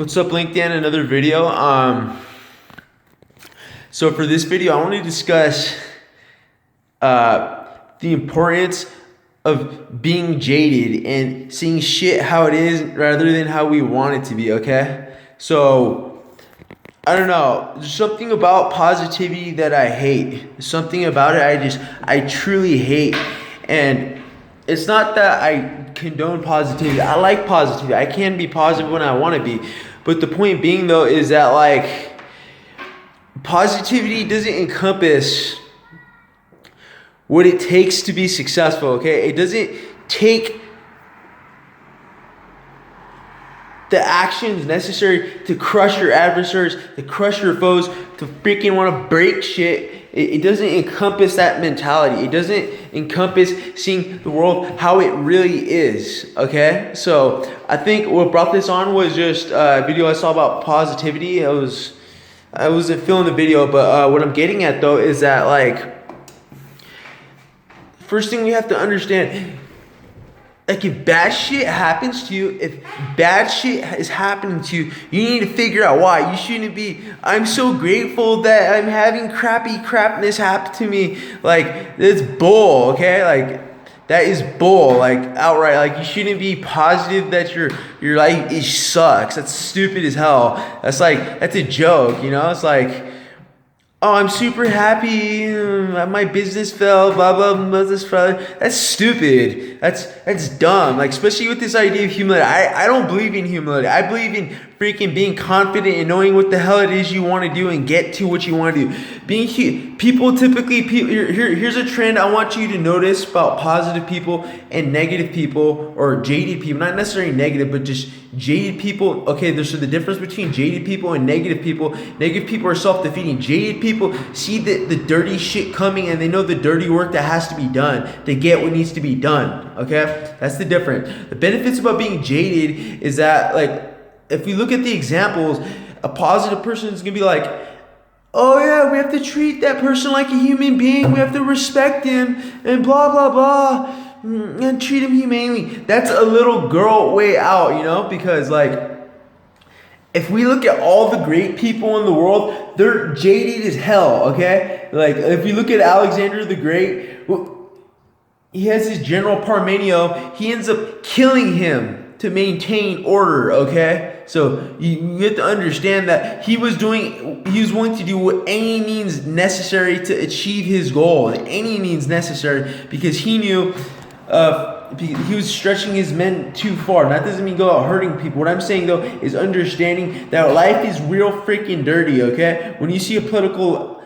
What's up, LinkedIn? Another video. So for this video, I want to discuss the importance of being jaded and seeing shit how it is rather than how we want it to be. Okay, so I don't know. There's something about positivity that I hate. There's something about it I truly hate, and it's not that I condone positivity. I like positivity. I can be positive when I want to be. But the point being, though, is that, like, positivity doesn't encompass what it takes to be successful, okay? It doesn't take the actions necessary to crush your adversaries, to crush your foes, to freaking want to break shit. It doesn't encompass that mentality. It doesn't encompass seeing the world how it really is, okay? So I think what brought this on was just a video I saw about positivity. I wasn't feeling the video, but what I'm getting at, though, is that, like, first thing we have to understand, like, if bad shit happens to you, if bad shit is happening to you, you need to figure out why. You shouldn't be, I'm so grateful that I'm having crapness happen to me. Like, that's bull, okay? Like, that is bull, like, outright. Like, you shouldn't be positive that your life sucks. That's stupid as hell. That's a joke, you know? It's like, oh, I'm super happy. My business fell. Blah blah. Business fell. That's stupid. That's dumb. Like, especially with this idea of humility. I don't believe in humility. I believe in freaking being confident and knowing what the hell it is you want to do and get to what you want to do. People typically. Here's a trend I want you to notice about positive people and negative people, or jaded people. Not necessarily negative, but just jaded people. Okay, there's the difference between jaded people and negative people. Negative people are self-defeating. Jaded people see the dirty shit coming, and they know the dirty work that has to be done to get what needs to be done. Okay, that's the difference. The benefits about being jaded is that, like, if we look at the examples, a positive person is gonna be like, oh yeah, we have to treat that person like a human being. We have to respect him and blah blah blah. And treat him humanely. That's a little girl way out, you know, because, like, if we look at all the great people in the world, they're jaded as hell, okay? Like, if you look at Alexander the Great, he has his general Parmenio. He ends up killing him to maintain order, okay? So you have to understand that he was willing to do any means necessary to achieve his goal, any means necessary, because he knew he was stretching his men too far. That doesn't mean go out hurting people. What I'm saying, though, is understanding that life is real freaking dirty, okay? When you see a political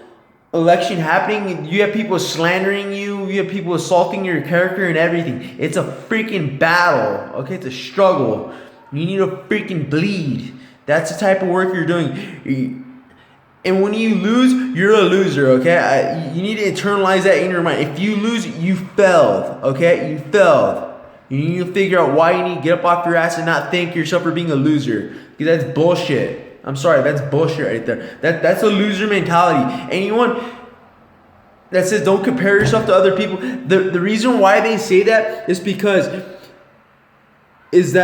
election happening, you have people slandering you, you have people assaulting your character and everything. It's a freaking battle, okay? It's a struggle. You need to freaking bleed. That's the type of work you're doing. And when you lose, you're a loser, okay? You need to internalize that in your mind. If you lose, you failed, okay? You failed. You need to figure out why you need to get up off your ass and not thank yourself for being a loser. Because that's bullshit. I'm sorry, that's bullshit right there. That's a loser mentality. Anyone that says don't compare yourself to other people, the reason why they say that is because it's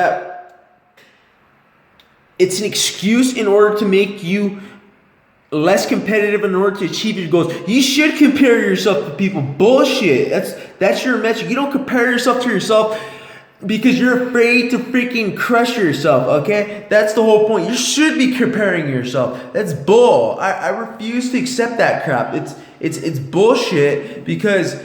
an excuse in order to make you less competitive in order to achieve your goals. You should compare yourself to people. Bullshit. That's your metric. You don't compare yourself to yourself because you're afraid to freaking crush yourself, okay? That's the whole point. You should be comparing yourself. That's bull. I refuse to accept that crap. It's bullshit, because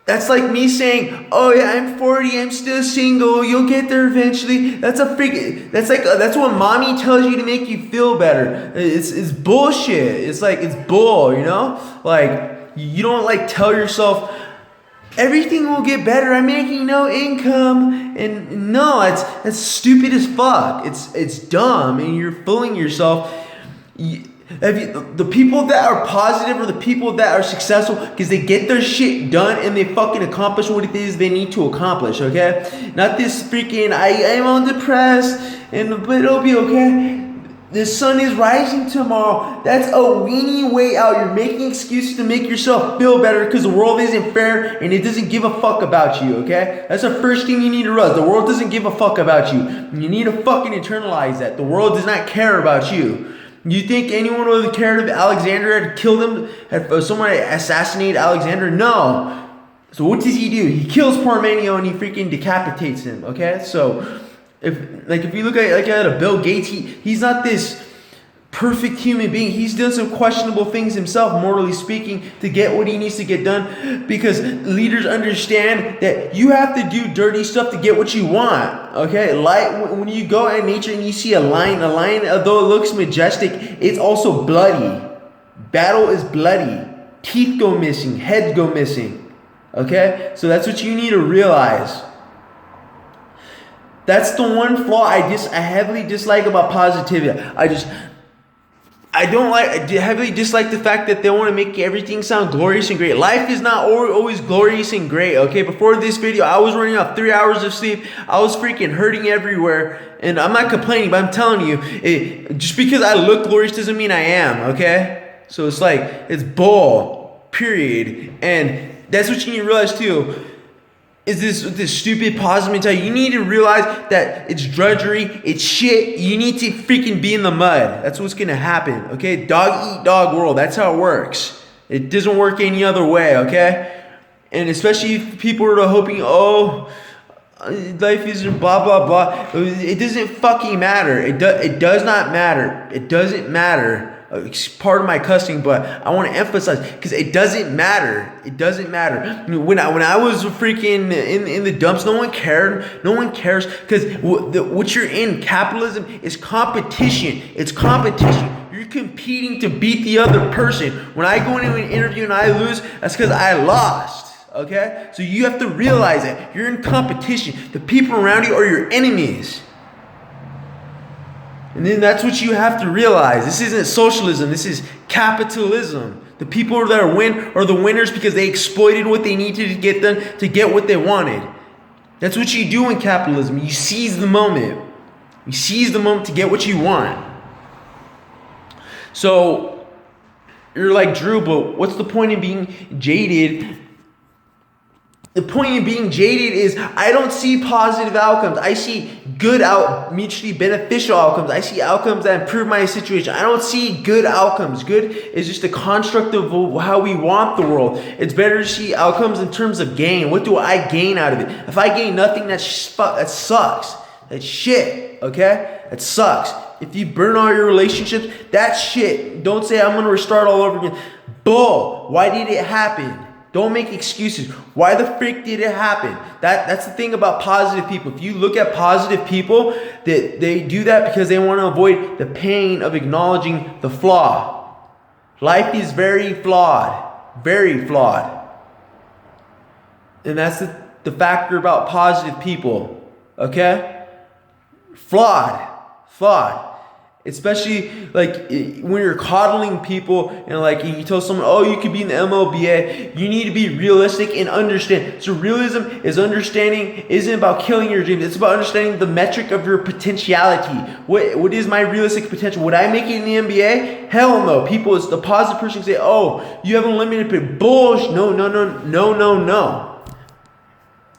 that's like me saying, oh yeah, I'm 40, I'm still single, you'll get there eventually. That's what mommy tells you to make you feel better. It's bullshit. It's bull, you know? Like, you don't, like, tell yourself everything will get better, I'm making no income. And no, that's stupid as fuck. It's dumb, and you're fooling yourself. The people that are positive are the people that are successful because they get their shit done and they fucking accomplish what it is they need to accomplish, okay? Not this freaking, I'm all depressed, but it'll be okay. The sun is rising tomorrow. That's a weenie way out. You're making excuses to make yourself feel better because the world isn't fair and it doesn't give a fuck about you, okay? That's the first thing you need to realize. The world doesn't give a fuck about you. You need to fucking internalize that. The world does not care about you. You think anyone would have cared if Alexander had killed him? If someone had assassinated Alexander? No. So what does he do? He kills Parmenio and he freaking decapitates him, okay? So if you look at a Bill Gates, he's not this perfect human being. He's done some questionable things himself, morally speaking, to get what he needs to get done, because leaders understand that you have to do dirty stuff to get what you want, okay? Like when you go out in nature and you see a lion, although it looks majestic, it's also bloody. Battle is bloody. Teeth go missing, heads go missing, okay? So that's what you need to realize. That's the one flaw I heavily dislike about positivity. I heavily dislike the fact that they want to make everything sound glorious and great. Life is not always glorious and great, okay? Before this video, I was running off 3 hours of sleep. I was freaking hurting everywhere. And I'm not complaining, but I'm telling you, just because I look glorious doesn't mean I am, okay? So it's like, it's bull, period. And that's what you need to realize too. Is this stupid positive mentality. You need to realize that it's drudgery, it's shit. You need to freaking be in the mud. That's what's gonna happen, okay? Dog eat dog world. That's how it works. It doesn't work any other way, okay? And especially if people are hoping, life isn't blah blah blah. It doesn't fucking matter. It does not matter. It doesn't matter. It's part of my cussing, but I want to emphasize, because it doesn't matter. It doesn't matter. When I was freaking in the dumps, no one cared. No one cares, because what you're in, capitalism, is competition. It's competition. You're competing to beat the other person. When I go into an interview and I lose, that's because I lost. Okay? So you have to realize that you're in competition. The people around you are your enemies. And then that's what you have to realize. This isn't socialism. This is capitalism. The people that are the winners because they exploited what they needed to get done to get what they wanted. That's what you do in capitalism. You seize the moment. You seize the moment to get what you want. So you're like, Drew, but what's the point in being jaded? The point in being jaded is I don't see positive outcomes. I see mutually beneficial outcomes. I see outcomes that improve my situation. I don't see good outcomes. Good is just a construct of how we want the world. It's better to see outcomes in terms of gain. What do I gain out of it? If I gain nothing, that sucks. That's shit, okay? That sucks. If you burn all your relationships, that's shit. Don't say I'm going to restart all over again. Bull. Why did it happen? Don't make excuses. Why the freak did it happen? That's the thing about positive people. If you look at positive people, that they do that because they want to avoid the pain of acknowledging the flaw. Life is very flawed. Very flawed. And that's the factor about positive people. Okay? Flawed. Especially like when you're coddling people and like you tell someone, you could be in the MLBA. You need to be realistic and understand. So realism is understanding, isn't about killing your dreams. It's about understanding the metric of your potentiality. What is my realistic potential? Would I make it in the NBA? Hell no. It's the positive person say, you have unlimited bullshit. No.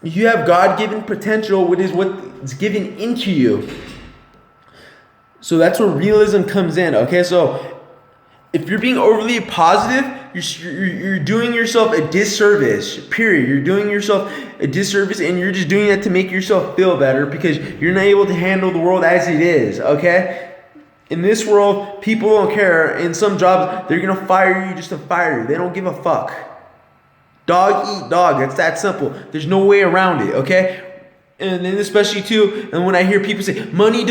You have God-given potential, what is given into you. So that's where realism comes in, okay? So if you're being overly positive, you're doing yourself a disservice, period. You're doing yourself a disservice, and you're just doing that to make yourself feel better because you're not able to handle the world as it is, okay? In this world, people don't care. In some jobs, they're going to fire you just to fire you. They don't give a fuck. Dog eat dog. It's that simple. There's no way around it, okay? And then especially too, and when I hear people say, money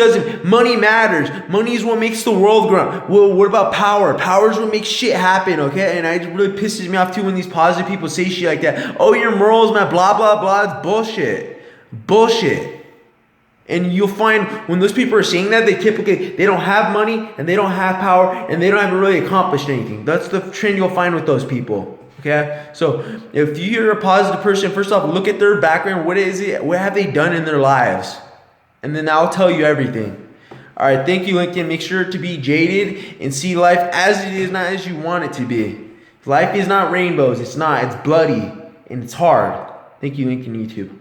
matters. Money is what makes the world grow. Well, what about power? Power is what makes shit happen, okay? And it really pisses me off too when these positive people say shit like that. Your morals, man, blah, blah, blah. It's bullshit. And you'll find when those people are saying that, they don't have money, and they don't have power, and they don't have really accomplished anything. That's the trend you'll find with those people. Okay, so if you're a positive person, first off, look at their background. What have they done in their lives? And then I'll tell you everything. All right, thank you, Lincoln. Make sure to be jaded and see life as it is, not as you want it to be. Life is not rainbows. It's not. It's bloody and it's hard. Thank you, Lincoln YouTube.